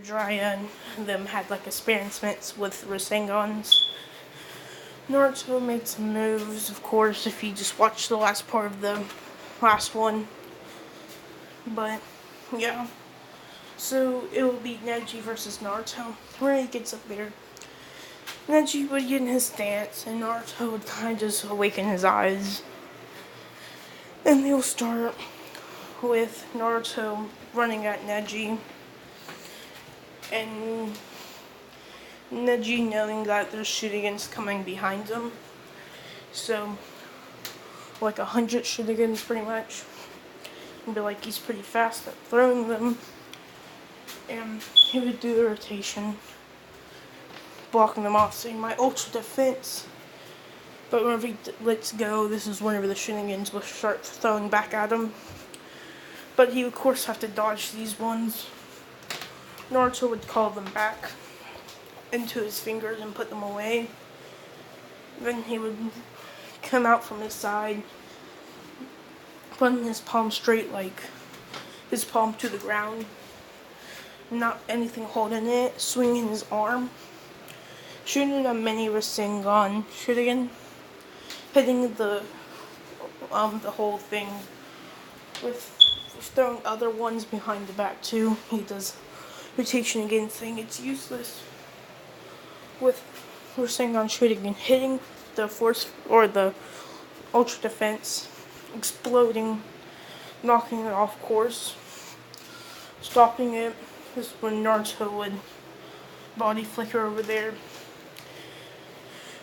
Jiraiya and them had like experiments with Rasengans. Naruto made some moves, of course, if you just watch the last part of the last one. But, yeah. So, it will be Neji versus Naruto. Where he gets up there, Neji would get in his stance, and Naruto would kind of just awaken his eyes. And they'll start with Naruto running at Neji, and Neji knowing that there's Shurikens coming behind him. So, like 100 Shurikens pretty much. And be like, he's pretty fast at throwing them. And he would do the rotation, blocking them off, saying, my ultra defense. But whenever he lets go, this is whenever the Shurikens will start throwing back at him. But he would, of course, have to dodge these ones. Naruto would call them back into his fingers and put them away. Then he would come out from his side, putting his palm straight, like his palm to the ground, not anything holding it, swinging his arm, shooting a mini Rasengan Shuriken, hitting the whole thing with throwing other ones behind the back too. He does rotation again, saying it's useless. With Rasengan Shuriken hitting the force or the ultra defense, exploding, knocking it off course, stopping it. This is when Naruto would body flicker over there,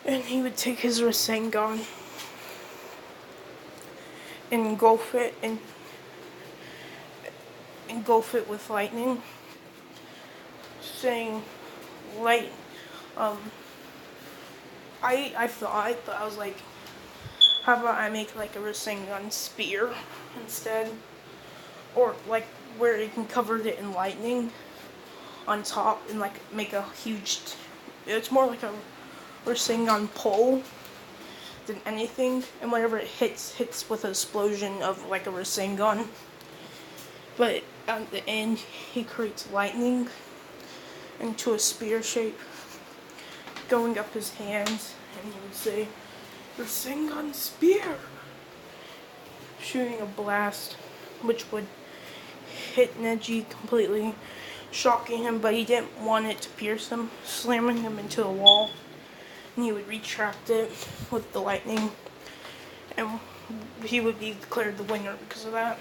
and he would take his Rasengan and engulf it with lightning, saying light. I thought I was like, how about I make like a Rasengan spear instead, or like where it can cover it in lightning on top and like make a huge. It's more like a Rasengan pole than anything, and whenever it hits with an explosion of like a Rasengan. But at the end, he creates lightning into a spear shape going up his hands, and he would say, Rasengan spear! Shooting a blast, which would hit Neji completely, shocking him, but he didn't want it to pierce him, slamming him into the wall. And he would retract it with the lightning, and he would be declared the winner because of that.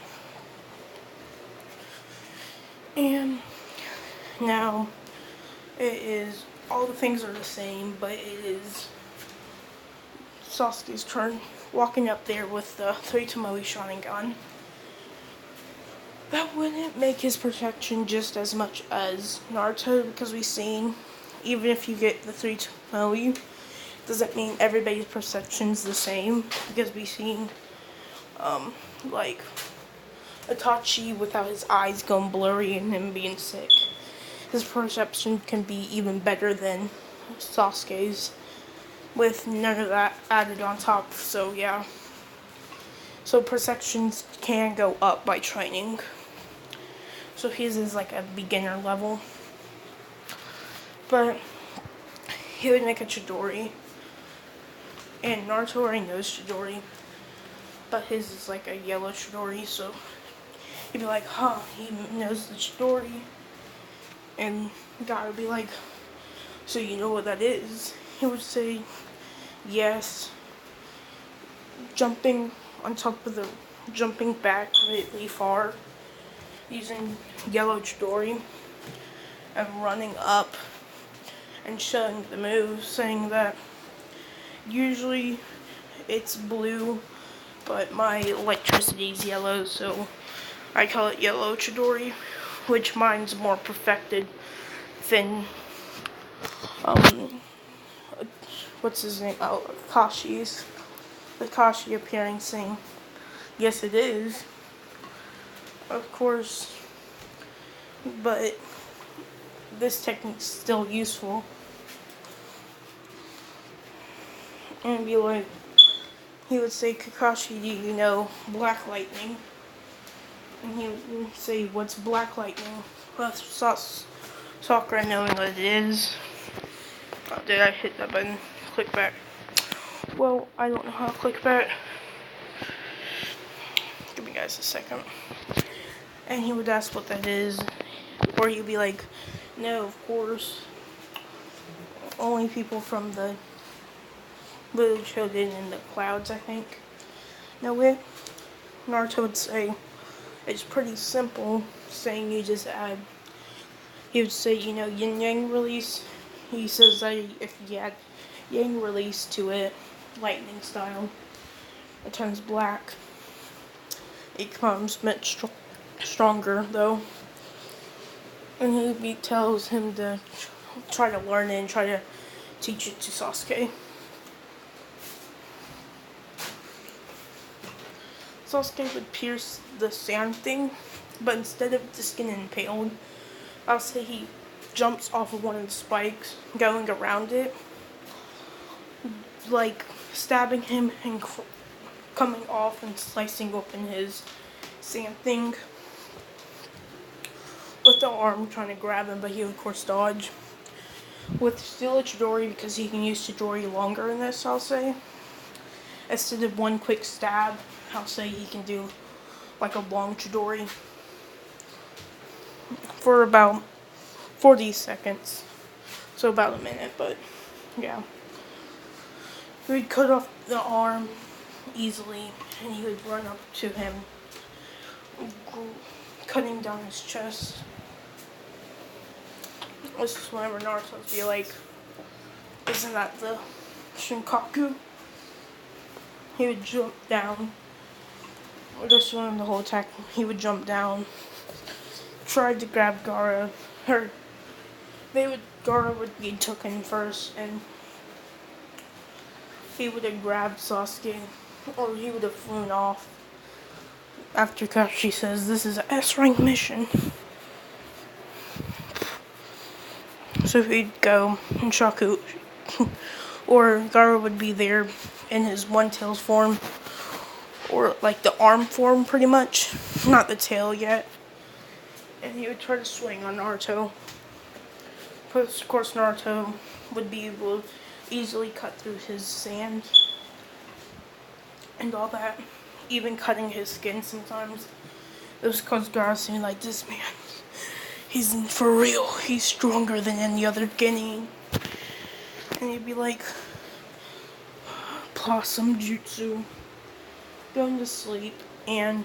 And now it is, all the things are the same, but it is Sasuke's turn, walking up there with the 3 Tomoe Sharingan. That wouldn't make his protection just as much as Naruto, because we've seen, even if you get the 3 Tomoe, doesn't mean everybody's perception's the same, because we've seen, like, Itachi without his eyes going blurry and him being sick. His perception can be even better than Sasuke's, with none of that added on top, so yeah. So perceptions can go up by training. So his is like a beginner level. But he would make a Chidori, and Naruto already knows Chidori, but his is like a yellow Chidori, so he'd be like, huh, he knows the Chidori. And God would be like, so you know what that is? He would say, yes. Jumping on top of jumping back really far, using yellow Chidori, and running up and showing the move, saying that usually it's blue, but my electricity is yellow, so I call it yellow Chidori, which mine's more perfected than what's his name? Oh, Kashi's. Kashi appearing, saying, yes, it is. Of course, but this technique's still useful. And be like, he would say, Kakashi, do you know Black Lightning? And he would say, what's Black Lightning? Well, Sakura knowing what it is. Oh, did I hit that button? Click back. Well, I don't know how to click back. Give me guys a second. And he would ask what that is. Or he'd be like, no, of course. Only people from the village hidden in the clouds, I think, know it. Naruto would say, it's pretty simple, saying you just add, he would say, you know, yin yang release. He says that if you add yang release to it, lightning style, it turns black. It becomes much stronger though. And he tells him to try to learn it and try to teach it to Sasuke. Sasuke would pierce the sand thing, but instead of just getting impaled, I'll say he jumps off of one of the spikes, going around it, like stabbing him and coming off and slicing open his sand thing with the arm, trying to grab him, but he would of course dodge. With still a Chidori, because he can use Chidori longer in this, I'll say. Instead of one quick stab, I'll say he can do like a long Chidori for about 40 seconds. So about a minute, but yeah. He would cut off the arm easily, and he would run up to him, cutting down his chest. This is whenever Naruto would be like, isn't that the Shinkaku? He would jump down. This one, the whole attack, he would jump down, tried to grab Gaara. Gaara would be taken first, and he would have grabbed Sasuke, or he would have flown off. After Kakashi says, this is an S-rank mission. So he'd go, and Shaku, or Gaara would be there in his one-tails form, or like the arm form pretty much, not the tail yet. And he would try to swing on Naruto. But of course Naruto would be able to easily cut through his sand and all that, even cutting his skin sometimes. It was because Gaara seemed like, this man, he's for real, he's stronger than any other Genin. And he'd be like, Blossom Jutsu, going to sleep, and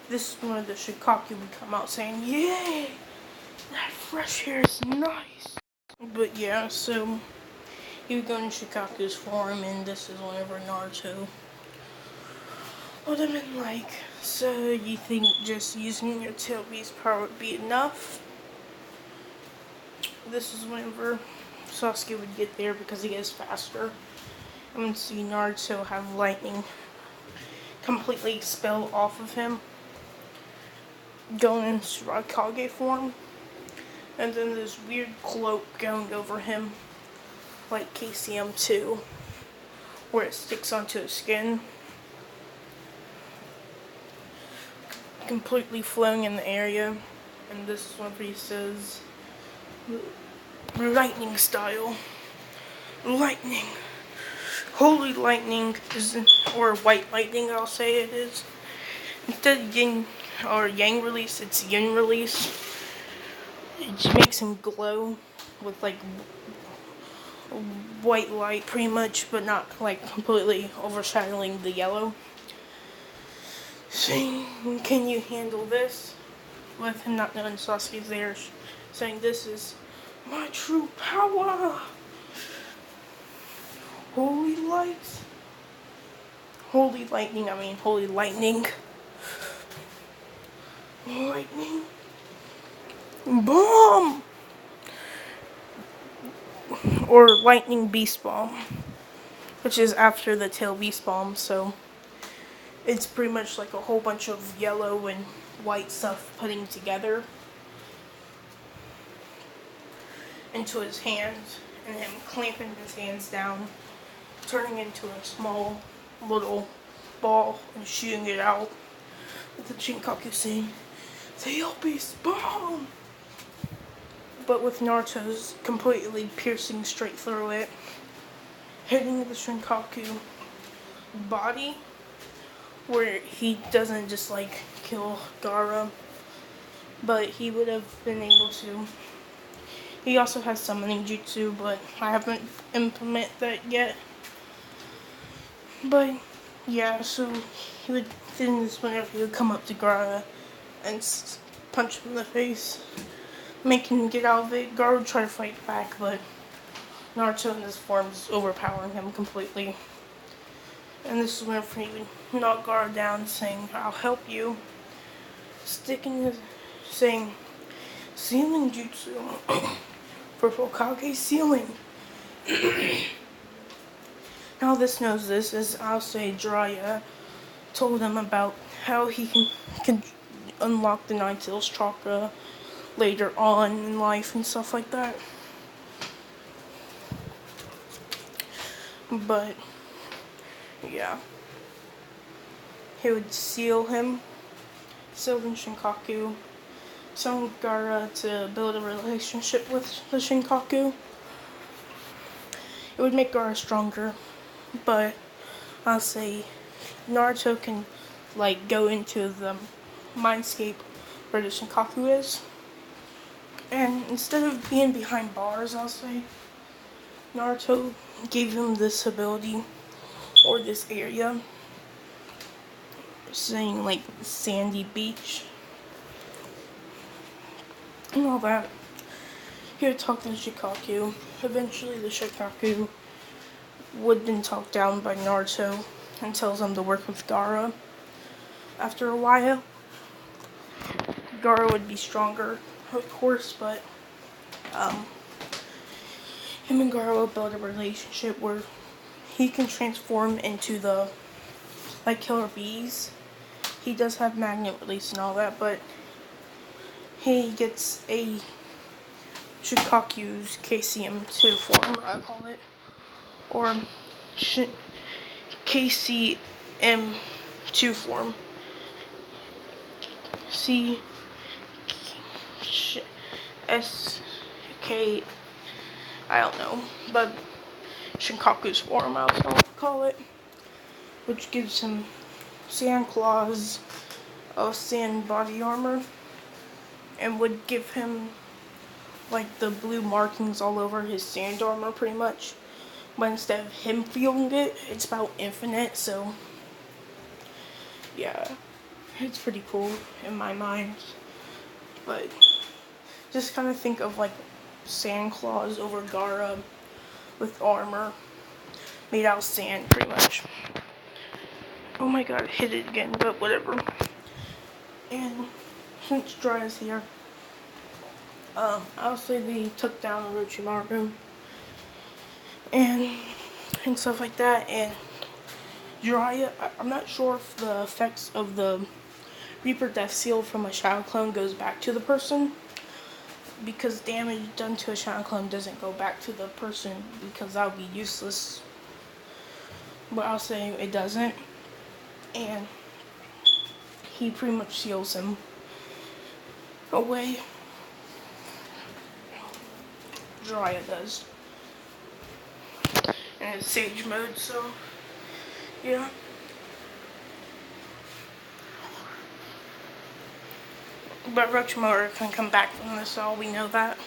this is when the Shikaku would come out saying, yay, that fresh hair is nice. But yeah, so he would go in Shikaku's form, and this is whenever Naruto would have been like, so you think just using your tail beast power would be enough? This is whenever Sasuke would get there because he gets faster. And we'd see Naruto have lightning completely expelled off of him, going into Raikage form, and then this weird cloak going over him, like KCM2, where it sticks onto his skin, completely floating in the area. And this is when he says, lightning style, lightning. Holy lightning is, or white lightning, I'll say it is. Instead of yin or yang release, it's yin release. It just makes him glow with like white light pretty much, but not like completely overshadowing the yellow. Saying, can you handle this? With him not knowing Sasuke's there, saying, this is my true power. Holy lights. Holy lightning, holy lightning. Lightning. Bomb! Or lightning beast bomb. Which is after the tail beast bomb, so it's pretty much like a whole bunch of yellow and white stuff putting together into his hands, and him clamping his hands down, turning into a small little ball and shooting it out with the Shinkaku saying, Tail Beast Bomb! but with Naruto's completely piercing straight through it, hitting the Shinkaku body, where he doesn't just like kill Gaara, but he would have been able to. He also has summoning jutsu, but I haven't implemented that yet. But yeah, so he would then this whenever he would come up to Gaara and punch him in the face, make him get out of it. Gaara would try to fight back, but Naruto in his form is overpowering him completely. And this is whenever he would knock Gaara down, saying, "I'll help you." Saying, "Sealing jutsu for Hokage sealing." How this knows this is I'll say Jiraiya told him about how he can unlock the Nine Tails chakra later on in life and stuff like that. But yeah, he would seal him, seal the Shinkaku, tell Gaara to build a relationship with the Shinkaku. It would make Gaara stronger, but I'll say Naruto can like go into the mindscape where the Shinkaku is, and instead of being behind bars, I'll say Naruto gave him this ability or this area, saying like sandy beach and all that. He would talk to the Shinkaku. Eventually the Shinkaku would then talk down by Naruto and tells him to work with Gaara. After a while, Gaara would be stronger, of course, but him and Gaara will build a relationship where he can transform into the like killer bees. He does have magnet release and all that, but he gets a Shinkaku's KCM2 form, I call it, or KCM2 form. SK, I don't know, but Shinkaku's form, I'll call it, which gives him sand claws, sand body armor, and would give him like the blue markings all over his sand armor pretty much. But instead of him feeling it, it's about infinite, so yeah, it's pretty cool in my mind. But just kind of think of like sand claws over Gaara with armor made out of sand pretty much. Oh my god, I hit it again, but whatever. And since Jiraiya's here, I'll say they took down Orochimaru and stuff like that. And Jiraiya, I'm not sure if the effects of the Reaper Death Seal from a Shadow Clone goes back to the person, because damage done to a Shadow Clone doesn't go back to the person, because that would be useless. But I'll say it doesn't, and he pretty much seals him away. Jiraiya does. And it's Sage mode, so yeah. But Orochimaru can come back from this, all we know that.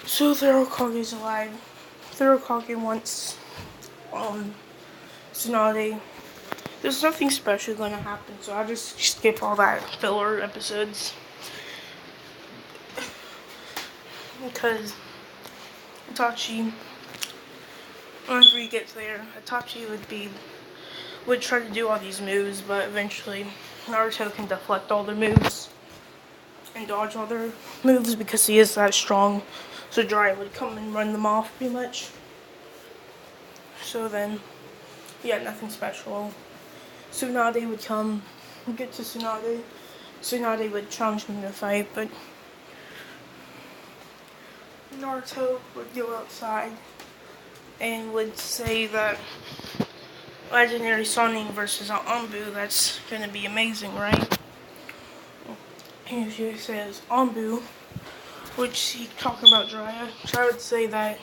So the Hokage's alive. The Hokage wants Tsunade. There's nothing special gonna happen, so I'll just skip all that filler episodes. Because Itachi, whenever he gets there, Itachi would try to do all these moves, but eventually Naruto can deflect all their moves and dodge all their moves because he is that strong. So Jiraiya would come and run them off pretty much. So then, yeah, nothing special. Tsunade would come, get to Tsunade. Tsunade would challenge him to fight, but Naruto would go outside and would say that Legendary Sonic versus Anbu, that's gonna be amazing, right? And she says, Anbu, which he talking about Jiraiya. Jiraiya would say that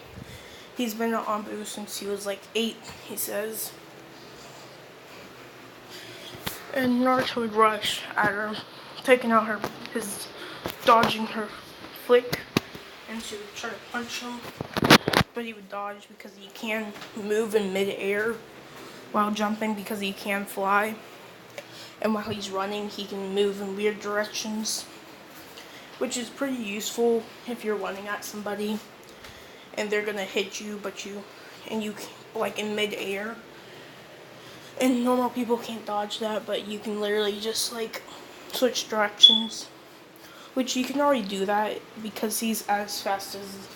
he's been an Anbu since he was like 8, he says. And Naruto would rush at her, taking out dodging her flick, and she would try to punch him, but he would dodge because he can move in mid-air while jumping because he can fly. And while he's running, he can move in weird directions, which is pretty useful if you're running at somebody and they're gonna hit you, you like in mid-air. And normal people can't dodge that, but you can literally just like switch directions, which you can already do that because he's as fast as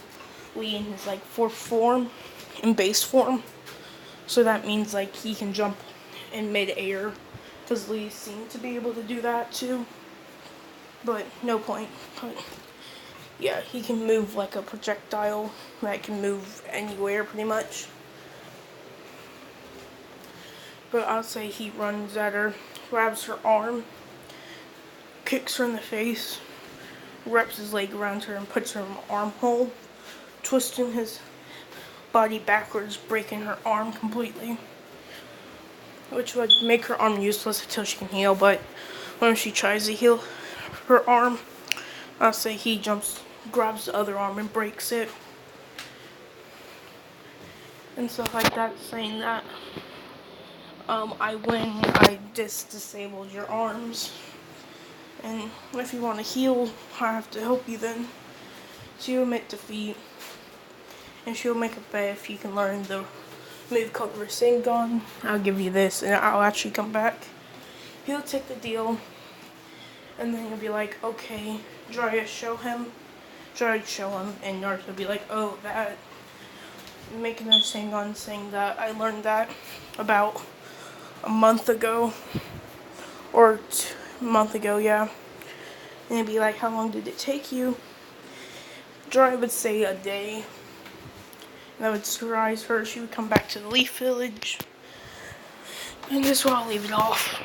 Lee in his like 4th form, in base form. So that means like he can jump in mid-air, because Lee seemed to be able to do that too, but no point. But yeah, he can move like a projectile that can move anywhere pretty much. But I'll say he runs at her, grabs her arm, kicks her in the face, wraps his leg around her and puts her in an armhole, twisting his body backwards, breaking her arm completely, which would make her arm useless until she can heal. But when she tries to heal her arm, I'll say he grabs the other arm and breaks it, and stuff like that, saying that I win, I disabled your arms, and if you want to heal, I have to help you then. So you admit defeat, and she'll make a bet if you can learn the move called Rasengan, I'll give you this, and I'll actually come back. He'll take the deal, and then he'll be like, okay, Jiraiya, show him. Jiraiya would show him, and Naruto would be like, oh, that. Making a Rasengan, saying that I learned that about a month ago, or a month ago, yeah. And he'd be like, how long did it take you? Jiraiya would say a day. And that would surprise her. She would come back to the Leaf Village. And this is where I'll leave it off.